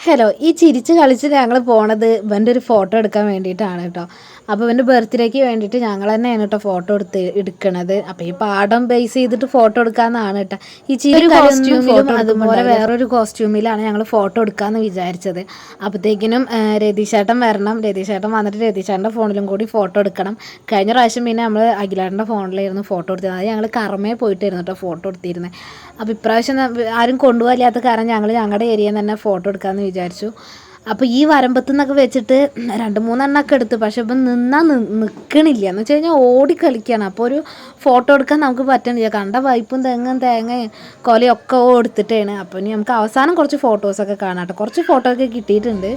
Hello! ഈ ചിരിച്ച് കളിച്ച് ഞങ്ങൾ പോണത് ഇവൻ്റെ ഒരു ഫോട്ടോ എടുക്കാൻ വേണ്ടിയിട്ടാണ് കേട്ടോ. അപ്പോൾ ഇവൻ്റെ ബർത്ത്ഡേക്ക് വേണ്ടിയിട്ട് ഞങ്ങൾ തന്നെയാണ് കേട്ടോ ഫോട്ടോ എടുക്കണത്. അപ്പോൾ ഈ പാടം ബേസ് ചെയ്തിട്ട് ഫോട്ടോ എടുക്കാമെന്നാണ് കേട്ടോ. ഈ ചിരി കോസ്റ്റ്യൂമിലും അതുപോലെ വേറൊരു കോസ്റ്റ്യൂമിലാണ് ഞങ്ങൾ ഫോട്ടോ എടുക്കാമെന്ന് വിചാരിച്ചത്. അപ്പോഴത്തേക്കിനും രതീഷേട്ടൻ വരണം. രതീഷേട്ടൻ വന്നിട്ട് രതീഷേട്ടൻ്റെ ഫോണിലും കൂടി ഫോട്ടോ എടുക്കണം. കഴിഞ്ഞ പ്രാവശ്യം പിന്നെ നമ്മൾ അഖിലേട്ടൻ്റെ ഫോണിലായിരുന്നു ഫോട്ടോ എടുത്തത്. അത് ഞങ്ങൾ കർമ്മയിൽ പോയിട്ടായിരുന്നു കേട്ടോ ഫോട്ടോ എടുത്തിരുന്നത്. അപ്പോൾ ഇപ്രാവശ്യം ആരും കൊണ്ടുപോകാത്ത കാരണം ഞങ്ങൾ ഞങ്ങളുടെ ഏരിയയിൽ തന്നെ ഫോട്ടോ എടുക്കാമെന്ന് വിചാരിച്ചു. അപ്പോൾ ഈ വരമ്പത്തു നിന്നൊക്കെ വെച്ചിട്ട് 2-3 എണ്ണമൊക്കെ എടുത്തു. പക്ഷെ ഇപ്പം നിന്നാൽ നിൽക്കണില്ല എന്ന് വെച്ച് കഴിഞ്ഞാൽ ഓടി കളിക്കുകയാണ്. അപ്പോൾ ഒരു ഫോട്ടോ എടുക്കാൻ നമുക്ക് പറ്റണില്ല. കണ്ട പൈപ്പും തേങ്ങയും കൊലയൊക്കെ എടുത്തിട്ടാണ്. അപ്പോൾ ഇനി നമുക്ക് അവസാനം കുറച്ച് ഫോട്ടോസൊക്കെ കാണാം കേട്ടോ. കുറച്ച് ഫോട്ടോ ഒക്കെ കിട്ടിയിട്ടുണ്ട്.